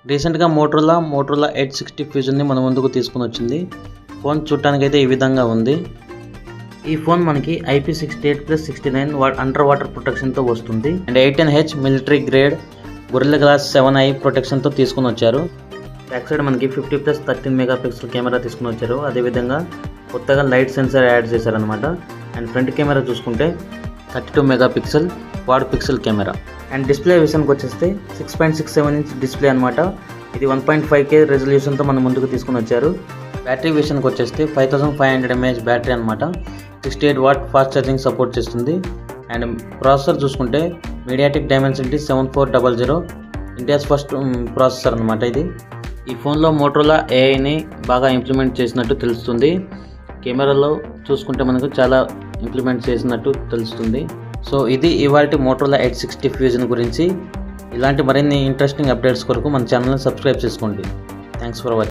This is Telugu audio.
రీసెంట్గా మోటరోలా 860 ఫ్యూజన్ని మన ముందుకు తీసుకుని వచ్చింది. ఫోన్ చూడటానికి అయితే ఈ విధంగా ఉంది. ఈ ఫోన్ మనకి IP68+69 అండర్ వాటర్ ప్రొటెక్షన్తో వస్తుంది. And 810H military grade Gorilla Glass 7i ప్రొటెక్షన్తో తీసుకుని వచ్చారు. బ్యాక్ సైడ్ మనకి 50+13 మెగాపిక్సెల్ కెమెరా తీసుకుని వచ్చారు. అదేవిధంగా కొత్తగా లైట్ సెన్సార్ యాడ్ చేశారనమాట. అండ్ ఫ్రంట్ కెమెరా చూసుకుంటే 32 megapixel quad pixel camera. And display విషయానికి వచ్చేస్తే 6.67 ఇంచ్ డిస్ప్లే అనమాట. ఇది 1.5K రెజల్యూషన్తో మన ముందుకు తీసుకుని వచ్చారు. బ్యాటరీ విషయానికి వచ్చేస్తే 5500 mAh బ్యాటరీ అనమాట. 68 వాట్ ఫాస్ట్ ఛార్జింగ్ సపోర్ట్ చేస్తుంది. అండ్ ప్రాసెసర్ చూసుకుంటే MediaTek Dimensity 7400 India's first processor అనమాట ఇది. ఈ ఫోన్లో మోటరోలా ఏఐని బాగా ఇంప్లిమెంట్ చేసినట్టు తెలుస్తుంది. కెమెరాలో చూసుకుంటే మనకు చాలా ఇంప్లిమెంట్ చేసినట్టు తెలుస్తుంది. సో ఇది ఇవాల్టి మోటరోలా 860 ఫ్యూజన్ గురించి. ఇలాంటి మరిన్ని ఇంట్రెస్టింగ్ అప్డేట్స్ కొరకు మన ఛానల్ని సబ్స్క్రైబ్ చేసుకోండి. Thanks for watching.